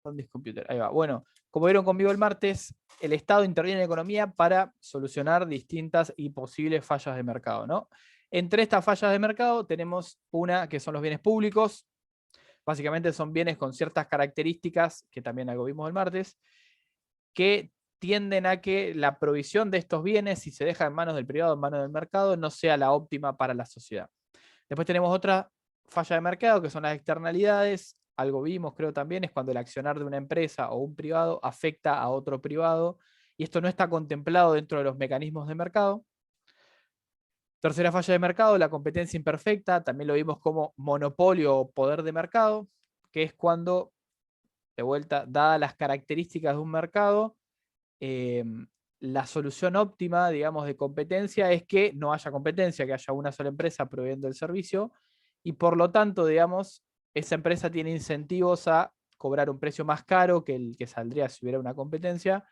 ¿Dónde es computer? Ahí va. Bueno, como vieron conmigo el martes, el Estado interviene en la economía para solucionar distintas y posibles fallas de mercado, ¿no? Entre estas fallas de mercado tenemos una que son los bienes públicos. Básicamente son bienes con ciertas características, que también algo vimos el martes, que tienden a que la provisión de estos bienes, si se deja en manos del privado, en manos del mercado, no sea la óptima para la sociedad. Después tenemos otra falla de mercado, que son las externalidades. Algo vimos, creo también, es cuando el accionar de una empresa o un privado afecta a otro privado, y esto no está contemplado dentro de los mecanismos de mercado. Tercera falla de mercado, la competencia imperfecta, también lo vimos como monopolio o poder de mercado, que es cuando, de vuelta, dadas las características de un mercado, la solución óptima, digamos, de competencia es que no haya competencia, que haya una sola empresa proveyendo el servicio, y por lo tanto, digamos, esa empresa tiene incentivos a cobrar un precio más caro que el que saldría si hubiera una competencia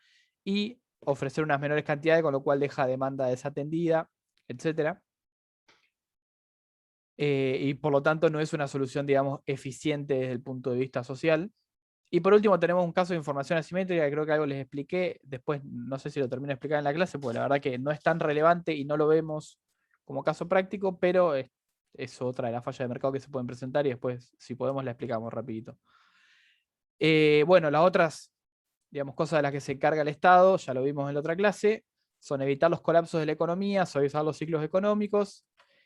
y ofrecer unas menores cantidades, con lo cual deja demanda desatendida, etc. Y por lo tanto no es una solución, digamos, eficiente desde el punto de vista social. Y por último tenemos un caso de información asimétrica, que creo que algo les expliqué, después no sé si lo termino de explicar en la clase, porque la verdad que no es tan relevante y no lo vemos como caso práctico, pero es otra de las fallas de mercado que se pueden presentar y después, si podemos, la explicamos rapidito. Bueno, las otras, digamos, cosas de las que se encarga el Estado, ya lo vimos en la otra clase, son evitar los colapsos de la economía, suavizar los ciclos económicos,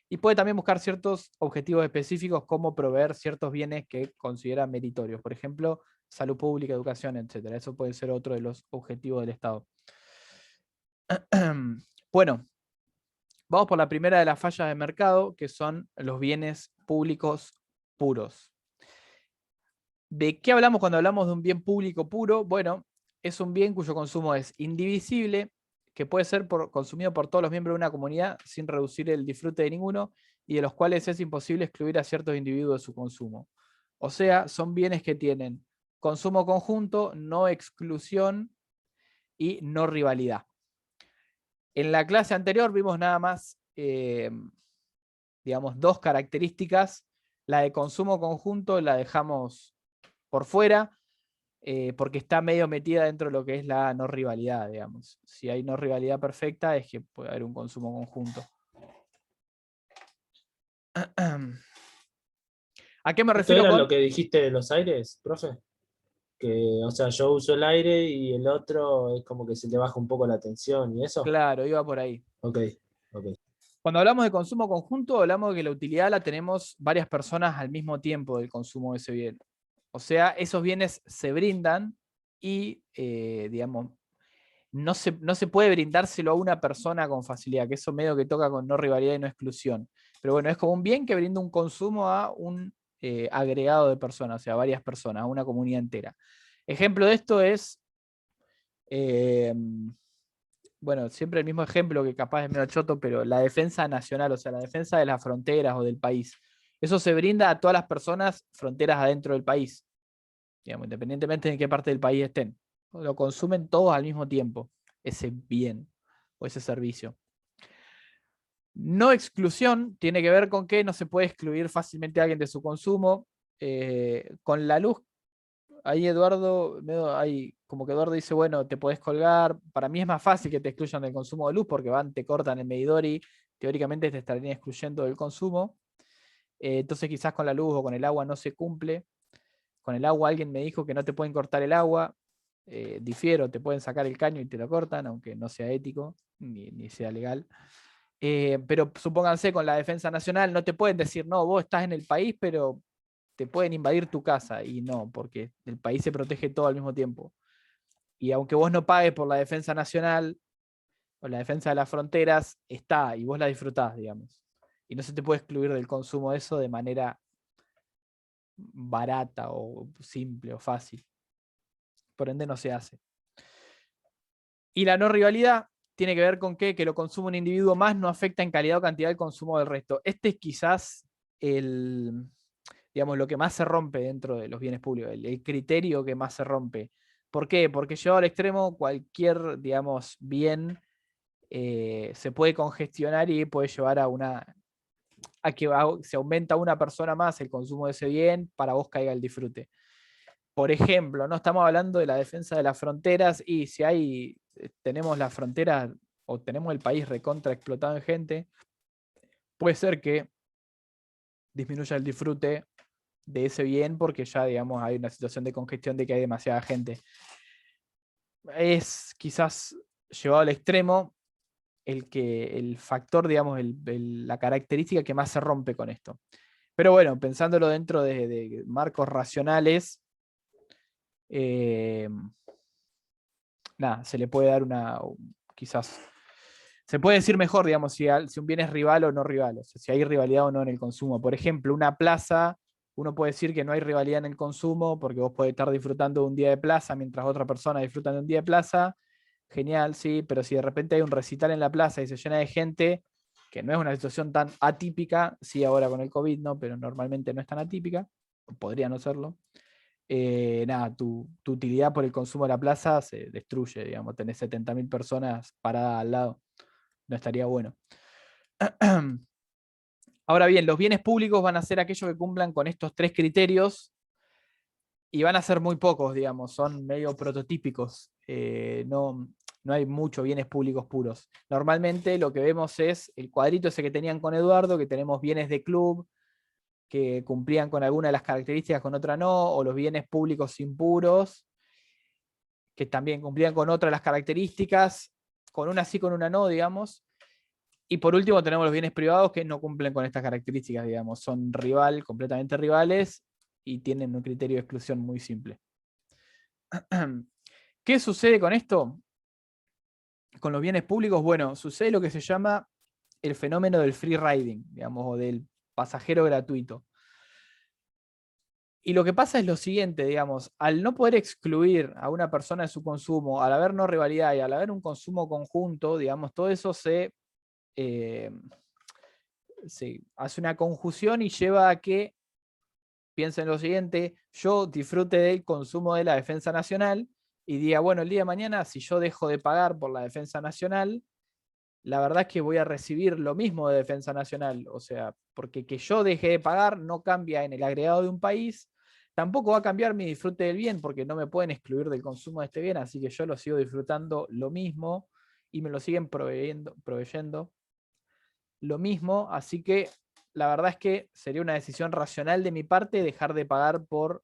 y puede también buscar ciertos objetivos específicos como proveer ciertos bienes que considera meritorios. Por ejemplo, salud pública, educación, etc. Eso puede ser otro de los objetivos del Estado. Bueno, vamos por la primera de las fallas de mercado, que son los bienes públicos puros. ¿De qué hablamos cuando hablamos de un bien público puro? Bueno, es un bien cuyo consumo es indivisible, que puede ser consumido por todos los miembros de una comunidad sin reducir el disfrute de ninguno, y de los cuales es imposible excluir a ciertos individuos de su consumo. O sea, son bienes que tienen consumo conjunto, no exclusión y no rivalidad. En la clase anterior vimos nada más, digamos, dos características. La de consumo conjunto la dejamos por fuera, porque está medio metida dentro de lo que es la no rivalidad, digamos. Si hay no rivalidad perfecta, es que puede haber un consumo conjunto. ¿A qué me ¿Esto refiero era con? lo que dijiste de los aires, profe? Que, o sea, yo uso el aire y el otro es como que se le baja un poco la tensión y eso. Claro, iba por ahí. Ok, ok. Cuando hablamos de consumo conjunto, hablamos de que la utilidad la tenemos varias personas al mismo tiempo del consumo de ese bien. O sea, esos bienes se brindan y, digamos, no se puede brindárselo a una persona con facilidad, que eso medio que toca con no rivalidad y no exclusión. Pero bueno, es como un bien que brinda un consumo a un agregado de personas, o sea, a varias personas, a una comunidad entera. Ejemplo de esto es, eh, bueno, siempre el mismo ejemplo que capaz es medio choto, pero la defensa nacional, o sea, la defensa de las fronteras o del país. Eso se brinda a todas las personas fronteras adentro del país, digamos, independientemente de en qué parte del país estén. Lo consumen todos al mismo tiempo, ese bien o ese servicio. No exclusión tiene que ver con que no se puede excluir fácilmente a alguien de su consumo. Con la luz, ahí Eduardo, ahí, como que Eduardo dice, bueno, te podés colgar. Para mí es más fácil que te excluyan del consumo de luz porque van, te cortan el medidor y teóricamente te estarían excluyendo del consumo. Entonces quizás con la luz o con el agua no se cumple. Con el agua alguien me dijo que no te pueden cortar el agua. Difiero, te pueden sacar el caño y te lo cortan, aunque no sea ético ni sea legal. Pero supónganse con la defensa nacional, no te pueden decir, no, vos estás en el país, pero te pueden invadir tu casa. Y no, porque el país se protege todo al mismo tiempo. Y aunque vos no pagues por la defensa nacional o la defensa de las fronteras, está y vos la disfrutás, digamos. Y no se te puede excluir del consumo de eso de manera barata o simple o fácil. Por ende no se hace. Y la no rivalidad tiene que ver con que lo consume un individuo más no afecta en calidad o cantidad el consumo del resto. Este es quizás digamos, lo que más se rompe dentro de los bienes públicos, el criterio que más se rompe. ¿Por qué? Porque llevado al extremo, cualquier, digamos, bien se puede congestionar y puede llevar a que se aumenta una persona más el consumo de ese bien, para vos caiga el disfrute. por ejemplo, no estamos hablando de la defensa de las fronteras y si tenemos la frontera o tenemos el país recontra explotado en gente, puede ser que disminuya el disfrute de ese bien porque ya, digamos, hay una situación de congestión de que hay demasiada gente. Es quizás llevado al extremo el factor, digamos, la característica que más se rompe con esto. Pero bueno, pensándolo dentro de marcos racionales, nada, se le puede dar quizás, se puede decir mejor, digamos, si un bien es rival o no rival, o sea, si hay rivalidad o no en el consumo. Por ejemplo, una plaza, uno puede decir que no hay rivalidad en el consumo porque vos podés estar disfrutando de un día de plaza mientras otra persona disfruta de un día de plaza. Genial, sí, pero si de repente hay un recital en la plaza y se llena de gente, que no es una situación tan atípica, sí ahora con el COVID, ¿no? Pero normalmente no es tan atípica, podría no serlo. Nada, tu utilidad por el consumo de la plaza se destruye, digamos, tenés 70.000 personas paradas al lado, no estaría bueno. Ahora bien, los bienes públicos van a ser aquellos que cumplan con estos 3 criterios y van a ser muy pocos, digamos, son medio prototípicos. No hay muchos bienes públicos puros. Normalmente lo que vemos es el cuadrito ese que tenían con Eduardo, que tenemos bienes de club, que cumplían con alguna de las características, con otra no, o los bienes públicos impuros, que también cumplían con otra de las características, con una sí, con una no, digamos. Y por último tenemos los bienes privados que no cumplen con estas características, digamos, son completamente rivales y tienen un criterio de exclusión muy simple. ¿Qué sucede con esto? Con los bienes públicos, bueno, sucede lo que se llama el fenómeno del free riding, digamos, o del pasajero gratuito. Y lo que pasa es lo siguiente, digamos, al no poder excluir a una persona de su consumo, al haber no rivalidad y al haber un consumo conjunto, digamos, todo eso se hace una conjunción y lleva a que, piensen lo siguiente, yo disfrute del consumo de la defensa nacional y diga, bueno, el día de mañana, si yo dejo de pagar por la defensa nacional, la verdad es que voy a recibir lo mismo de defensa nacional. O sea, porque que yo deje de pagar no cambia en el agregado de un país, tampoco va a cambiar mi disfrute del bien, porque no me pueden excluir del consumo de este bien, así que yo lo sigo disfrutando lo mismo y me lo siguen proveyendo lo mismo, así que la verdad es que sería una decisión racional de mi parte dejar de pagar por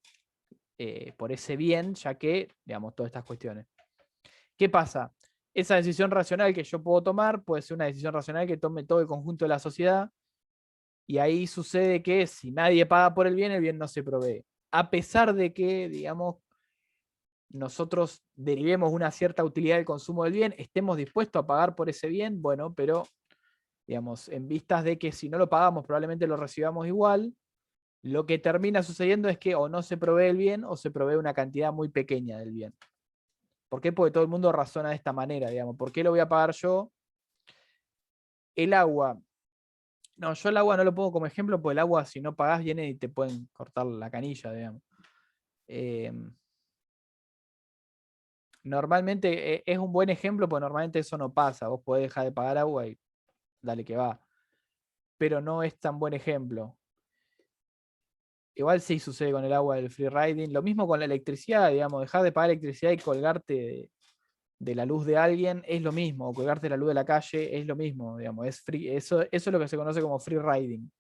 ese bien, ya que, digamos, todas estas cuestiones. ¿Qué pasa? Esa decisión racional que yo puedo tomar puede ser una decisión racional que tome todo el conjunto de la sociedad, y ahí sucede que si nadie paga por el bien no se provee. A pesar de que, digamos, nosotros derivemos una cierta utilidad del consumo del bien, estemos dispuestos a pagar por ese bien, bueno, pero digamos, en vistas de que si no lo pagamos probablemente lo recibamos igual, lo que termina sucediendo es que o no se provee el bien o se provee una cantidad muy pequeña del bien. ¿Por qué? Porque todo el mundo razona de esta manera, digamos. ¿Por qué lo voy a pagar yo? El agua. No, yo el agua no lo pongo como ejemplo, porque el agua si no pagás viene y te pueden cortar la canilla, digamos. Normalmente es un buen ejemplo, porque normalmente eso no pasa. Vos podés dejar de pagar agua y dale que va. Pero no es tan buen ejemplo. Igual sí sucede con el agua del free riding. Lo mismo con la electricidad, digamos, dejar de pagar electricidad y colgarte de la luz de alguien es lo mismo, o colgarte de la luz de la calle es lo mismo, digamos, es free, eso es lo que se conoce como free riding.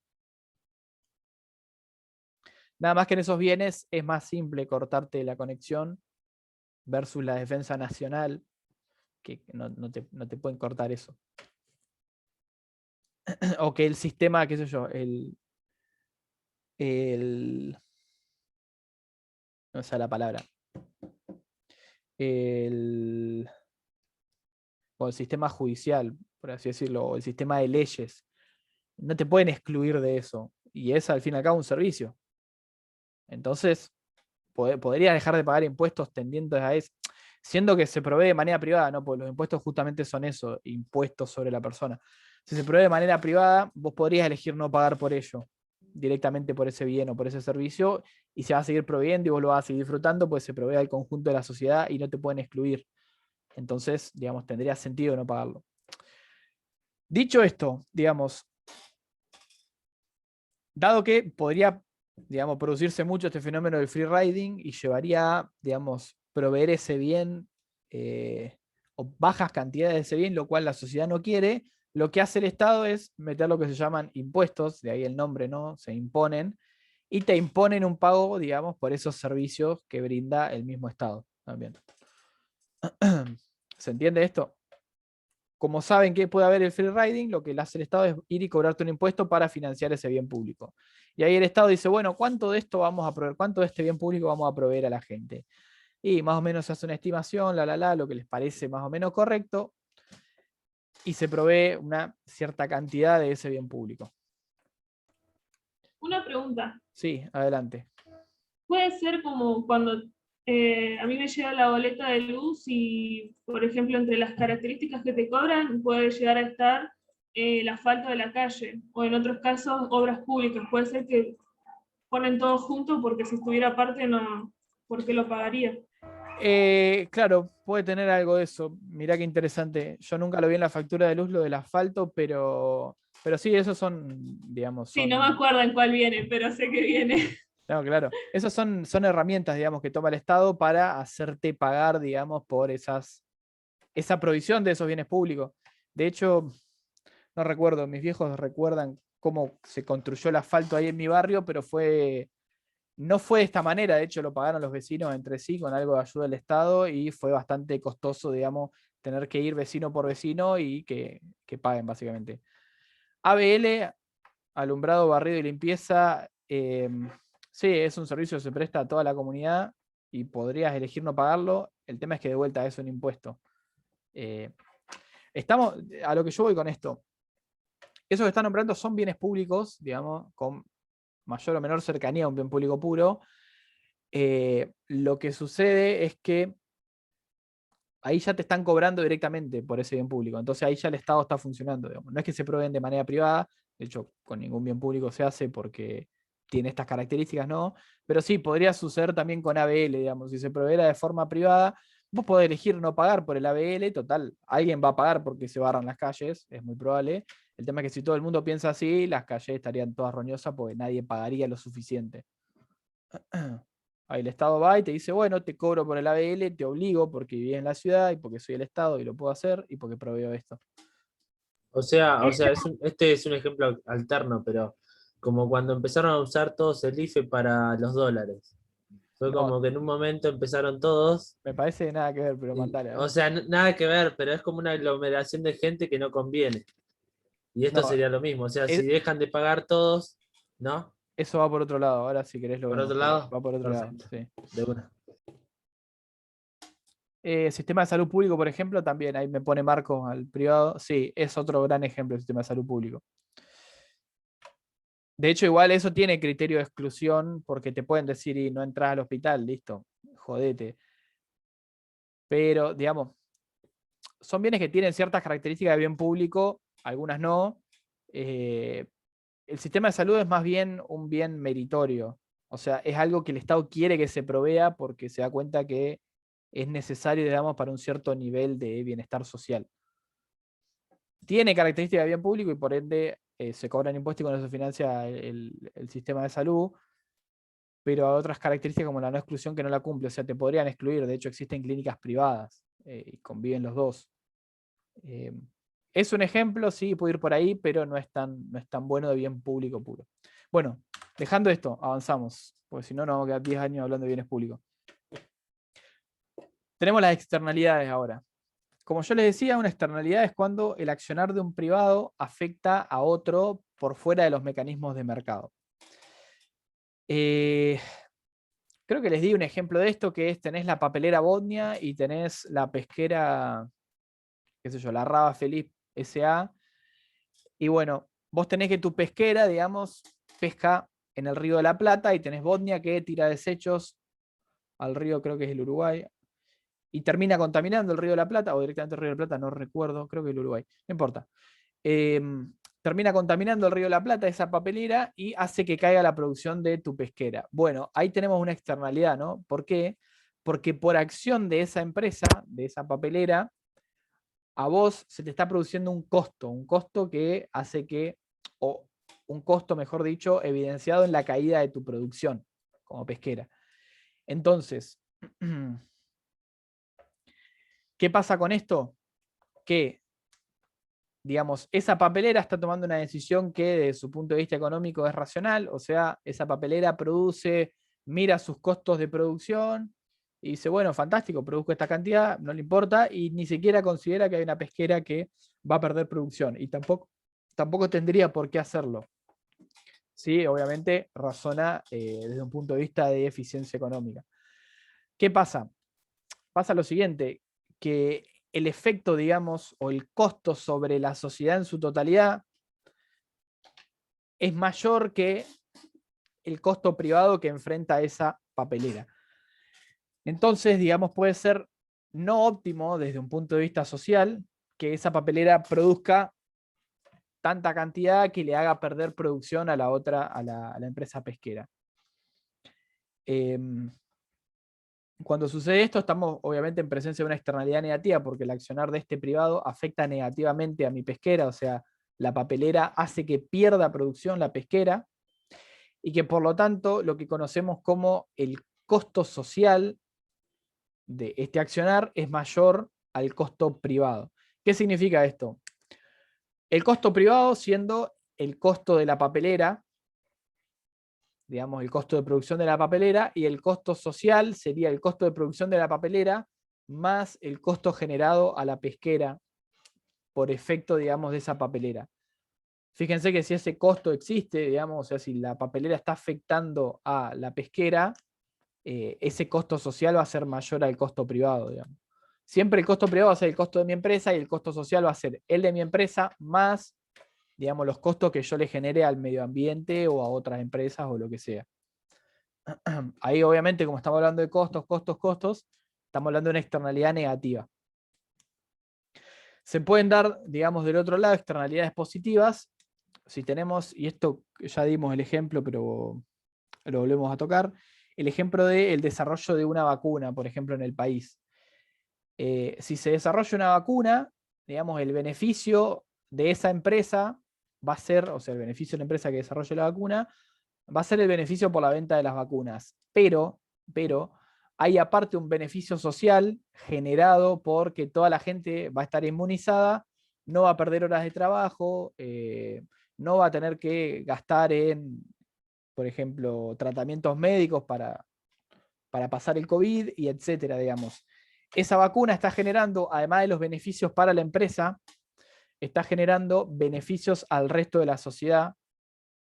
Nada más que en esos bienes es más simple cortarte la conexión versus la defensa nacional, que no te pueden cortar eso. O que el sistema, qué sé yo, no sé la palabra. O el sistema judicial, por así decirlo, o el sistema de leyes. No te pueden excluir de eso. Y es al fin y al cabo un servicio. Entonces, podrías dejar de pagar impuestos tendiendo a eso, siendo que se provee de manera privada, ¿no? Porque los impuestos justamente son eso, impuestos sobre la persona. Si se provee de manera privada, vos podrías elegir no pagar por ello, directamente por ese bien o por ese servicio, y se va a seguir proveyendo y vos lo vas a seguir disfrutando, pues se provee al conjunto de la sociedad y no te pueden excluir. Entonces, digamos, tendría sentido no pagarlo. Dicho esto, digamos, dado que podría digamos, producirse mucho este fenómeno del free riding y llevaría a, digamos, proveer ese bien o bajas cantidades de ese bien, lo cual la sociedad no quiere. Lo que hace el Estado es meter lo que se llaman impuestos, de ahí el nombre, ¿no? Se imponen, y te imponen un pago, digamos, por esos servicios que brinda el mismo Estado también. ¿Se entiende esto? Como saben que puede haber el free riding, lo que le hace el Estado es ir y cobrarte un impuesto para financiar ese bien público. Y ahí el Estado dice, bueno, ¿cuánto de esto vamos a proveer? ¿Cuánto de este bien público vamos a proveer a la gente? Y más o menos se hace una estimación, lo que les parece más o menos correcto, y se provee una cierta cantidad de ese bien público. Una pregunta. Sí, adelante. Puede ser como cuando a mí me llega la boleta de luz y, por ejemplo, entre las características que te cobran puede llegar a estar el asfalto de la calle, o en otros casos obras públicas. Puede ser que ponen todo junto porque si estuviera aparte, no, ¿por qué lo pagaría? Claro, puede tener algo de eso. Mirá qué interesante. Yo nunca lo vi en la factura de luz, lo del asfalto, pero sí, esos son, digamos, Sí, no me acuerdo en cuál viene, pero sé que viene. No, claro. Esas son herramientas, digamos, que toma el Estado para hacerte pagar, digamos, por esa provisión de esos bienes públicos. De hecho, no recuerdo, mis viejos recuerdan cómo se construyó el asfalto ahí en mi barrio, pero no fue de esta manera. De hecho, lo pagaron los vecinos entre sí con algo de ayuda del Estado y fue bastante costoso, digamos, tener que ir vecino por vecino y que paguen, básicamente. ABL, alumbrado, barrido y limpieza. Sí, es un servicio que se presta a toda la comunidad y podrías elegir no pagarlo. El tema es que de vuelta es un impuesto. Estamos a lo que yo voy con esto. Eso que están nombrando son bienes públicos, digamos, con mayor o menor cercanía a un bien público puro. Lo que sucede es que ahí ya te están cobrando directamente por ese bien público. Entonces ahí ya el Estado está funcionando. Digamos. No es que se proveen de manera privada, de hecho con ningún bien público se hace porque tiene estas características, no. Pero sí, podría suceder también con ABL, digamos. Si se proveera de forma privada, vos podés elegir no pagar por el ABL, total, alguien va a pagar porque se barran las calles, es muy probable. El tema es que si todo el mundo piensa así, las calles estarían todas roñosas porque nadie pagaría lo suficiente. Ahí el Estado va y te dice, bueno, te cobro por el ABL, te obligo porque viví en la ciudad y porque soy el Estado y lo puedo hacer y porque proveo esto. O sea, este es un ejemplo alterno, pero como cuando empezaron a usar todos el IFE para los dólares. Fue No, como que en un momento empezaron todos, me parece nada que ver, pero mandale. o sea, nada que ver, pero es como una aglomeración de gente que no conviene. Y esto No, sería lo mismo, o sea, si es- dejan de pagar todos, ¿no? eso va por otro lado. Ahora si querés lo Por vemos, otro pero lado, va por otro lado. perfecto, Sí. de una. Sistema de salud público, por ejemplo, también ahí me pone Marco al privado. Sí, es otro gran ejemplo del sistema de salud público. De hecho, igual eso tiene criterio de exclusión porque te pueden decir y no entras al hospital, listo, jodete. Pero, digamos, son bienes que tienen ciertas características de bien público, algunas no. El sistema de salud es más bien un bien meritorio. O sea, es algo que el Estado quiere que se provea porque se da cuenta que es necesario, digamos, para un cierto nivel de bienestar social. Tiene características de bien público y por ende se cobran impuestos y con eso se financia el sistema de salud, pero hay otras características como la no exclusión que no la cumple. O sea, te podrían excluir. De hecho, existen clínicas privadas y conviven los dos. Es un ejemplo, sí, puede ir por ahí, pero no es tan bueno de bien público puro. Bueno, dejando esto, avanzamos, porque si no, nos vamos a quedar 10 años hablando de bienes públicos. Tenemos las externalidades ahora. Como yo les decía, una externalidad es cuando el accionar de un privado afecta a otro por fuera de los mecanismos de mercado. Creo que les di un ejemplo de esto, que es, tenés la papelera Bodnia y tenés la pesquera, qué sé yo, la Raba Feliz S.A., y bueno, vos tenés que tu pesquera, digamos, pesca en el río de la Plata y tenés Bodnia que tira desechos al río, creo que es el Uruguay, y termina contaminando el río de la Plata, o directamente el río de la Plata, no recuerdo, creo que el Uruguay, no importa. Termina contaminando el río de la Plata, esa papelera, y hace que caiga la producción de tu pesquera. Bueno, ahí tenemos una externalidad, ¿no? ¿Por qué? Porque por acción de esa empresa, de esa papelera, a vos se te está produciendo un costo que hace que, o un costo, mejor dicho, evidenciado en la caída de tu producción como pesquera. Entonces, ¿qué pasa con esto? Que, digamos, esa papelera está tomando una decisión que desde su punto de vista económico es racional, o sea, esa papelera produce, mira sus costos de producción y dice, bueno, fantástico, produzco esta cantidad, no le importa, y ni siquiera considera que hay una pesquera que va a perder producción, y tampoco tendría por qué hacerlo. Sí, obviamente razona desde un punto de vista de eficiencia económica. ¿Qué pasa? Pasa lo siguiente, que el efecto, digamos, o el costo sobre la sociedad en su totalidad es mayor que el costo privado que enfrenta esa papelera. Entonces, digamos, puede ser no óptimo desde un punto de vista social que esa papelera produzca tanta cantidad que le haga perder producción a la otra, a la empresa pesquera. Cuando sucede esto, estamos obviamente en presencia de una externalidad negativa, porque el accionar de este privado afecta negativamente a mi pesquera, o sea, la papelera hace que pierda producción la pesquera, y que por lo tanto lo que conocemos como el costo social de este accionar es mayor al costo privado. ¿Qué significa esto? El costo privado siendo el costo de la papelera, digamos, el costo de producción de la papelera, y el costo social sería el costo de producción de la papelera más el costo generado a la pesquera por efecto, digamos, de esa papelera. Fíjense que si ese costo existe, digamos, o sea, si la papelera está afectando a la pesquera, ese costo social va a ser mayor al costo privado, digamos. Siempre el costo privado va a ser el costo de mi empresa y el costo social va a ser el de mi empresa más, digamos, los costos que yo le genere al medio ambiente o a otras empresas o lo que sea. Ahí obviamente, como estamos hablando de costos, estamos hablando de una externalidad negativa. Se pueden dar, digamos, del otro lado, externalidades positivas. Si tenemos, y esto ya dimos el ejemplo, pero lo volvemos a tocar, el ejemplo del desarrollo de una vacuna, por ejemplo, en el país. Si se desarrolla una vacuna, digamos, el beneficio de esa empresa va a ser, o sea, el beneficio de la empresa que desarrolle la vacuna, va a ser el beneficio por la venta de las vacunas. Pero hay aparte un beneficio social generado porque toda la gente va a estar inmunizada, no va a perder horas de trabajo, no va a tener que gastar en, por ejemplo, tratamientos médicos para pasar el COVID y etcétera, digamos. Esa vacuna está generando, además de los beneficios para la empresa, está generando beneficios al resto de la sociedad,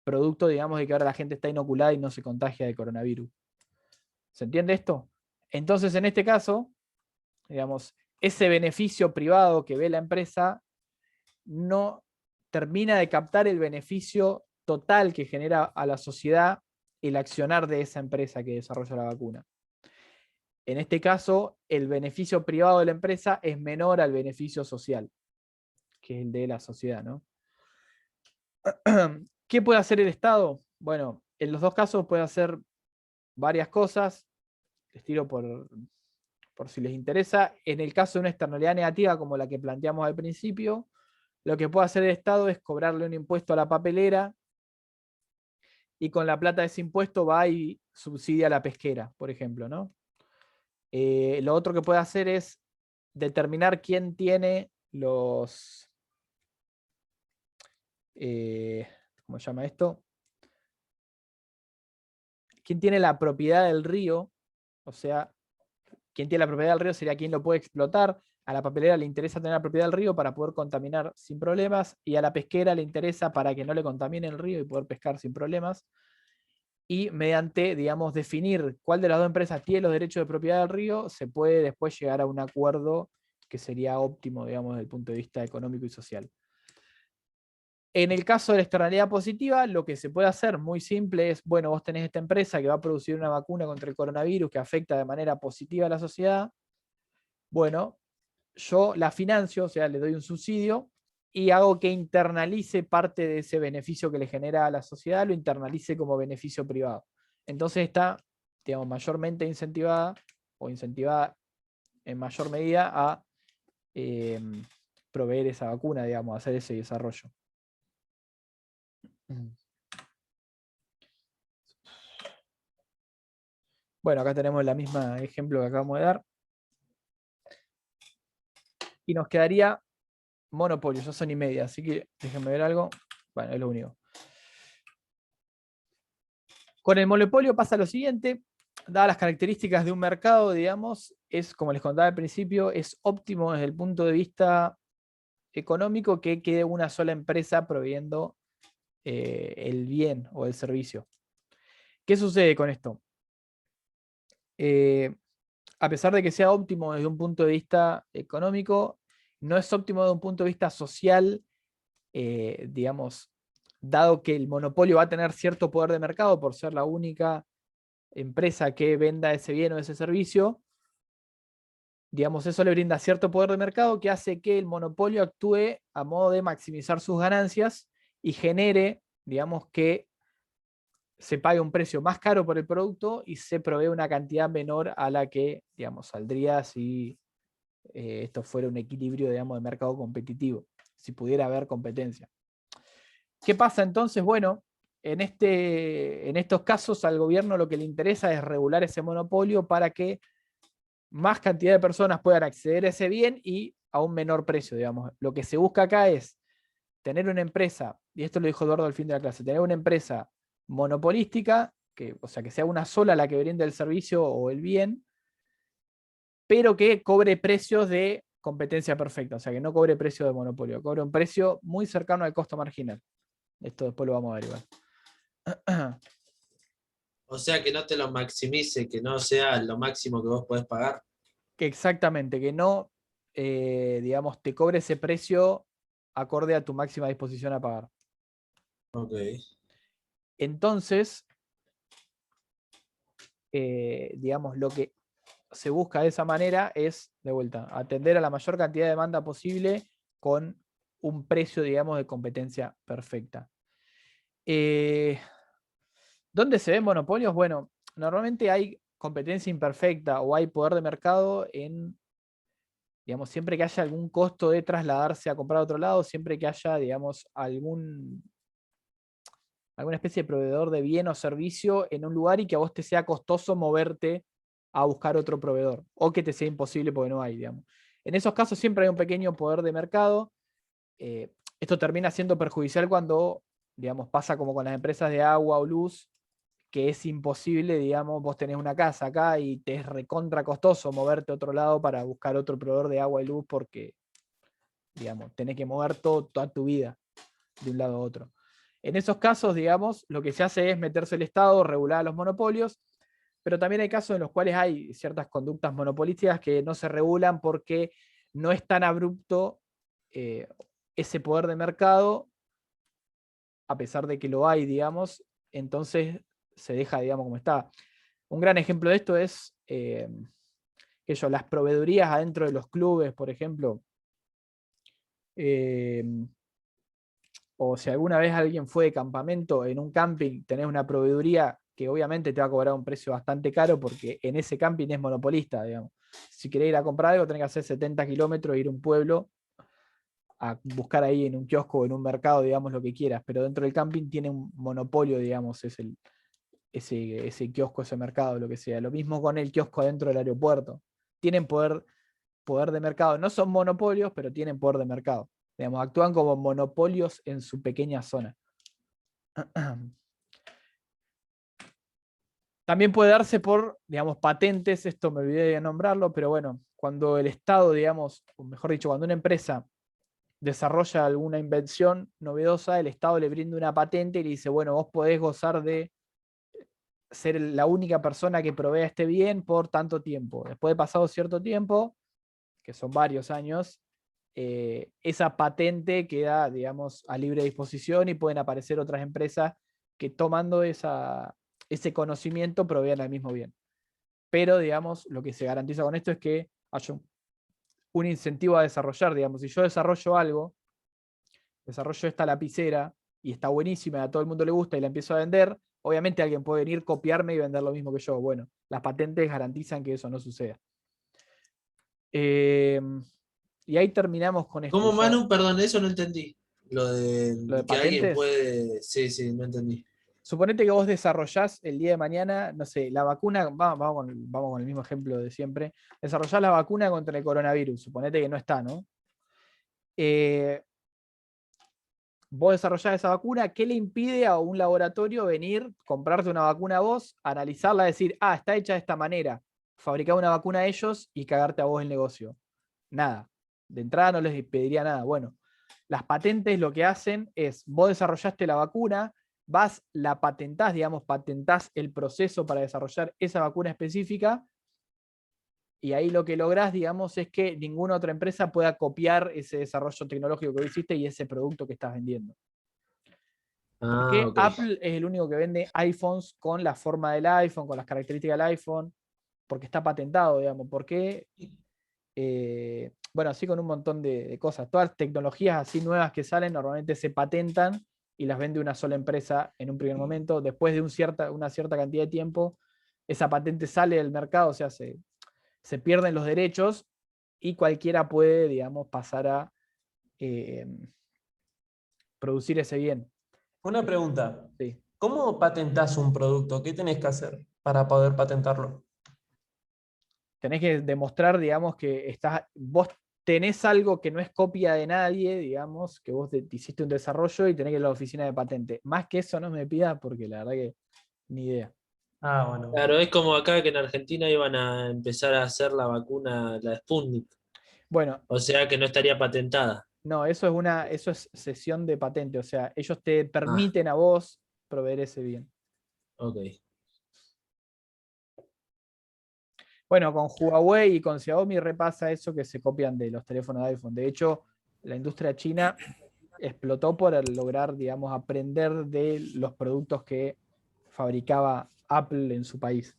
producto, digamos, de que ahora la gente está inoculada y no se contagia de coronavirus. ¿Se entiende esto? Entonces, en este caso, digamos, ese beneficio privado que ve la empresa no termina de captar el beneficio total que genera a la sociedad el accionar de esa empresa que desarrolla la vacuna. En este caso, el beneficio privado de la empresa es menor al beneficio social, que es el de la sociedad, ¿no? ¿Qué puede hacer el Estado? Bueno, en los dos casos puede hacer varias cosas. Les tiro por si les interesa. En el caso de una externalidad negativa como la que planteamos al principio, lo que puede hacer el Estado es cobrarle un impuesto a la papelera y con la plata de ese impuesto va y subsidia a la pesquera, por ejemplo, ¿no? Lo otro que puede hacer es determinar quién tiene los... ¿cómo se llama esto? ¿Quién tiene la propiedad del río? O sea, quien tiene la propiedad del río sería quien lo puede explotar. A la papelera le interesa tener la propiedad del río para poder contaminar sin problemas, y a la pesquera le interesa para que no le contamine el río y poder pescar sin problemas. Y mediante, digamos, definir cuál de las dos empresas tiene los derechos de propiedad del río, se puede después llegar a un acuerdo que sería óptimo, digamos, desde el punto de vista económico y social. En el caso de la externalidad positiva, lo que se puede hacer muy simple es, bueno, vos tenés esta empresa que va a producir una vacuna contra el coronavirus que afecta de manera positiva a la sociedad. Bueno, yo la financio, o sea, le doy un subsidio y hago que internalice parte de ese beneficio que le genera a la sociedad, lo internalice como beneficio privado. Entonces está, digamos, mayormente incentivada o incentivada en mayor medida a proveer esa vacuna, digamos, a hacer ese desarrollo. Bueno, acá tenemos el mismo ejemplo que acabamos de dar. Y nos quedaría monopolio, ya son y media, así que déjenme ver algo. Bueno, es lo único. Con el monopolio pasa lo siguiente, dadas las características de un mercado, digamos, es, como les contaba al principio, es óptimo desde el punto de vista económico que quede una sola empresa proveyendo el bien o el servicio. ¿Qué sucede con esto? A pesar de que sea óptimo desde un punto de vista económico, no es óptimo desde un punto de vista social, digamos, dado que el monopolio va a tener cierto poder de mercado por ser la única empresa que venda ese bien o ese servicio, digamos, eso le brinda cierto poder de mercado que hace que el monopolio actúe a modo de maximizar sus ganancias y genere, digamos, que se pague un precio más caro por el producto y se provee una cantidad menor a la que, digamos, saldría si esto fuera un equilibrio, digamos, de mercado competitivo, si pudiera haber competencia. ¿Qué pasa entonces? Bueno, en estos casos al gobierno lo que le interesa es regular ese monopolio para que más cantidad de personas puedan acceder a ese bien y a un menor precio, digamos. Lo que se busca acá es tener una empresa, y esto lo dijo Eduardo al fin de la clase, tener una empresa monopolística, o sea, que sea una sola la que brinde el servicio o el bien, pero que cobre precios de competencia perfecta, o sea, que no cobre precio de monopolio, cobre un precio muy cercano al costo marginal. Esto después lo vamos a ver igual. O sea, que no te lo maximice, que no sea lo máximo que vos podés pagar. Exactamente, que no, digamos, te cobre ese precio acorde a tu máxima disposición a pagar. Ok. Entonces, digamos, lo que se busca de esa manera es, de vuelta, atender a la mayor cantidad de demanda posible con un precio, digamos, de competencia perfecta. ¿Dónde se ven monopolios? Bueno, normalmente hay competencia imperfecta o hay poder de mercado en, digamos, siempre que haya algún costo de trasladarse a comprar a otro lado, siempre que haya, digamos, alguna especie de proveedor de bien o servicio en un lugar y que a vos te sea costoso moverte a buscar otro proveedor o que te sea imposible porque no hay, digamos. En esos casos siempre hay un pequeño poder de mercado. Esto termina siendo perjudicial cuando, digamos, pasa como con las empresas de agua o luz, que es imposible, digamos, vos tenés una casa acá y te es recontra costoso moverte a otro lado para buscar otro proveedor de agua y luz porque, digamos, tenés que mover toda tu vida de un lado a otro. En esos casos, digamos, lo que se hace es meterse el Estado, regular los monopolios, pero también hay casos en los cuales hay ciertas conductas monopolísticas que no se regulan porque no es tan abrupto ese poder de mercado, a pesar de que lo hay, digamos, entonces se deja, digamos, como está. Un gran ejemplo de esto es las proveedurías adentro de los clubes, por ejemplo. O si alguna vez alguien fue de campamento en un camping, tenés una proveeduría que obviamente te va a cobrar un precio bastante caro porque en ese camping es monopolista, digamos. Si querés ir a comprar algo, tenés que hacer 70 kilómetros, ir a un pueblo a buscar ahí en un kiosco o en un mercado, digamos, lo que quieras, pero dentro del camping tiene un monopolio, digamos, es ese kiosco, ese mercado, lo que sea. Lo mismo con el kiosco dentro del aeropuerto. Tienen poder de mercado. No son monopolios, pero tienen poder de mercado. Digamos, actúan como monopolios en su pequeña zona. También puede darse por, digamos, patentes, esto me olvidé de nombrarlo, pero bueno, cuando el Estado, digamos, o mejor dicho, cuando una empresa desarrolla alguna invención novedosa, el Estado le brinda una patente y le dice, bueno, vos podés gozar de ser la única persona que provea este bien por tanto tiempo. Después de pasado cierto tiempo, que son varios años, esa patente queda, digamos, a libre disposición y pueden aparecer otras empresas que tomando ese conocimiento provean el mismo bien. Pero, digamos, lo que se garantiza con esto es que haya un incentivo a desarrollar, digamos, si yo desarrollo algo, desarrollo esta lapicera y está buenísima, a todo el mundo le gusta y la empiezo a vender, obviamente alguien puede venir, copiarme y vender lo mismo que yo. Bueno, las patentes garantizan que eso no suceda. Y ahí terminamos con esto. ¿Cómo, Manu? Perdón, eso no entendí. Lo Lo de de que alguien patentes. puede. Sí, sí, no entendí. suponete que vos desarrollás el día de mañana, no sé, la vacuna, vamos con el mismo ejemplo de siempre, desarrollás la vacuna contra el coronavirus, suponete que no está, ¿no? Vos desarrollás esa vacuna, ¿qué le impide a un laboratorio venir, comprarte una vacuna a vos, analizarla, decir, está hecha de esta manera, fabricar una vacuna a ellos y cagarte a vos el negocio? Nada. De entrada no les pediría nada. Bueno, las patentes lo que hacen es, vos desarrollaste la vacuna, la patentás, digamos, patentás el proceso para desarrollar esa vacuna específica, y ahí lo que lográs, digamos, es que ninguna otra empresa pueda copiar ese desarrollo tecnológico que hiciste y ese producto que estás vendiendo. Porque Ok. Apple es el único que vende iPhones con la forma del iPhone, con las características del iPhone, porque está patentado, digamos. Porque, bueno, así con un montón de cosas. Todas las tecnologías así nuevas que salen normalmente se patentan y las vende una sola empresa en un primer momento. Después de una cierta cantidad de tiempo, esa patente sale del mercado, o sea, se pierden los derechos y cualquiera puede, digamos, pasar a producir ese bien. Una pregunta. Sí. ¿Cómo patentás un producto? ¿Qué tenés que hacer para poder patentarlo? Tenés que demostrar, digamos, que vos tenés algo que no es copia de nadie, digamos, que vos te hiciste un desarrollo y tenés que ir a la oficina de patente. Más que eso no me pida porque la verdad que ni idea. Bueno. Claro, es como acá que en Argentina iban a empezar a hacer la vacuna, la Sputnik. Bueno, O sea que no estaría patentada. no, eso es cesión de patente, o sea, ellos te Ah, permiten a vos proveer ese bien. ok. Bueno, con Huawei y con Xiaomi repasa eso que se copian de los teléfonos de iPhone. De hecho, la industria china explotó por lograr, digamos, aprender de los productos que fabricaba Apple en su país.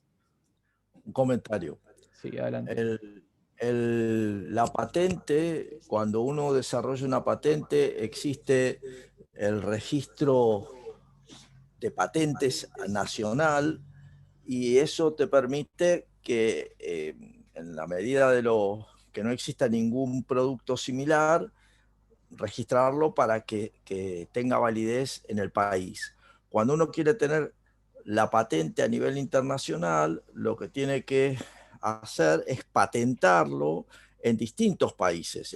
Un comentario. Sí, adelante. La patente, cuando uno desarrolla una patente, existe el registro de patentes nacional y eso te permite que en la medida de que no exista ningún producto similar, registrarlo para que tenga validez en el país. Cuando uno quiere tener la patente a nivel internacional, lo que tiene que hacer es patentarlo en distintos países.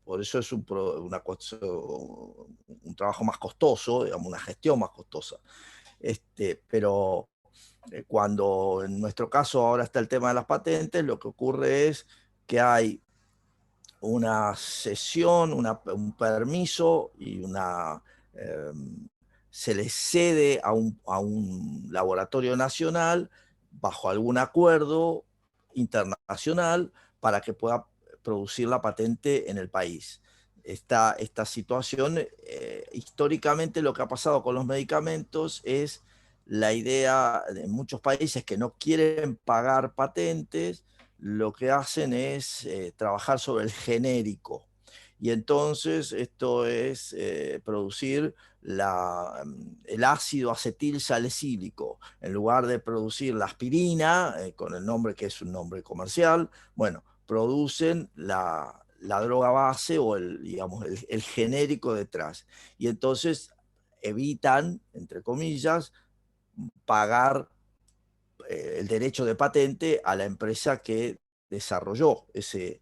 Por eso es un trabajo más costoso, digamos, una gestión más costosa. Pero cuando en nuestro caso ahora está el tema de las patentes, lo que ocurre es que hay una cesión, un permiso y se le cede a un laboratorio nacional bajo algún acuerdo internacional para que pueda producir la patente en el país. Esta situación, históricamente lo que ha pasado con los medicamentos es la idea de muchos países que no quieren pagar patentes, lo que hacen es trabajar sobre el genérico. Y entonces esto es producir el ácido acetil salicílico. En lugar de producir la aspirina, con el nombre que es un nombre comercial, bueno, producen la droga base o digamos, el genérico detrás. Y entonces evitan, entre comillas, pagar el derecho de patente a la empresa que desarrolló ese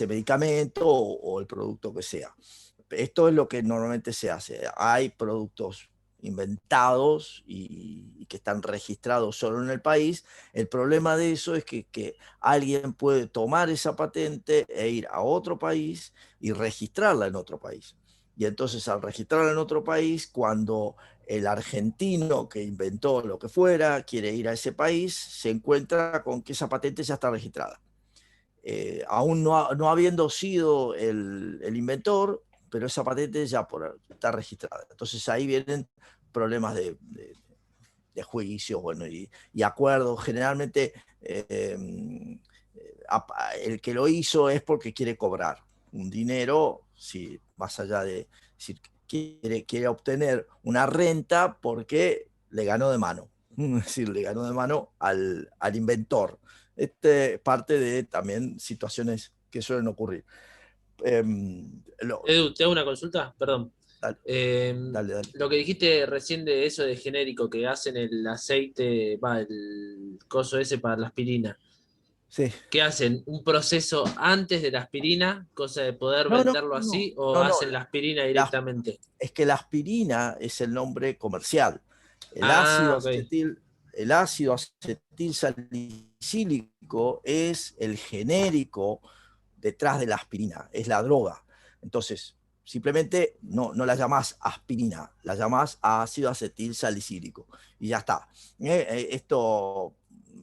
medicamento o el producto que sea. Esto es lo que normalmente se hace. Hay productos inventados y que están registrados solo en el país. El problema de eso es que alguien puede tomar esa patente e ir a otro país y registrarla en otro país. Y entonces al registrarla en otro país, cuando el argentino que inventó lo que fuera quiere ir a ese país, se encuentra con que esa patente ya está registrada. Aún no habiendo sido el inventor, pero esa patente ya está registrada. Entonces ahí vienen problemas de juicios, bueno, y acuerdos. Generalmente el que lo hizo es porque quiere cobrar un dinero, si, más allá de decir, quiere obtener una renta porque le ganó de mano. Es decir, le ganó de mano al inventor. Este es parte de también situaciones que suelen ocurrir. Edu, ¿te hago una consulta? Perdón. Dale. Lo que dijiste recién de eso de genérico, que hacen el aceite, el coso ese para la aspirina. Sí. ¿Qué hacen? ¿Un proceso antes de la aspirina, cosa de poder venderlo así, o no, hacen la aspirina directamente? Es que la aspirina es el nombre comercial. El Ah, ácido ok. el ácido acetil salicílico es el genérico detrás de la aspirina, es la droga. Entonces, simplemente no la llamás aspirina, la llamás ácido acetil salicílico y ya está. Esto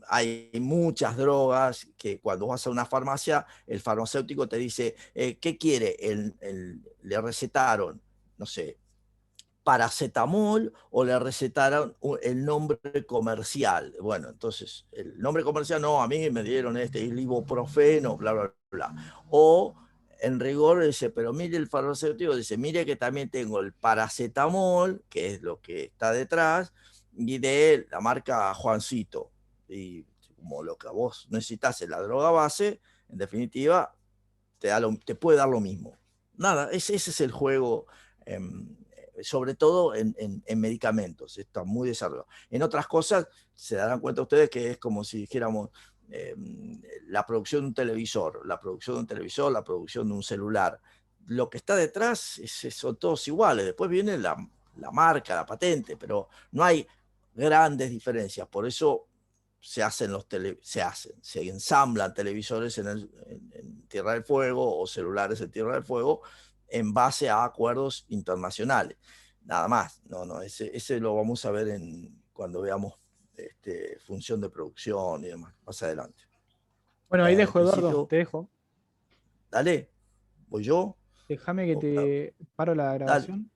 hay muchas drogas que cuando vas a una farmacia, el farmacéutico te dice, ¿qué quiere? Le recetaron, no sé, paracetamol o le recetaron el nombre comercial. Bueno, entonces, el nombre comercial no, a mí me dieron el ibuprofeno, bla, bla, bla. O en rigor dice, pero mire el farmacéutico, dice, mire que también tengo el paracetamol, que es lo que está detrás, y de la marca Juancito. Y como lo que vos necesitas es la droga base, en definitiva, te puede dar lo mismo. Nada, ese es el juego, sobre todo en medicamentos, está muy desarrollado. En otras cosas, se darán cuenta ustedes que es como si dijéramos la producción de un televisor, la producción de un celular. Lo que está detrás son todos iguales. Después viene la marca, la patente, pero no hay grandes diferencias. Por eso se ensamblan televisores en Tierra del Fuego o celulares en Tierra del Fuego en base a acuerdos internacionales. Nada más. Ese lo vamos a ver cuando veamos función de producción y demás, más adelante. Bueno, ahí En dejo, Eduardo, principio, te dejo. dale, voy yo. Déjame que te paro la Dale, grabación.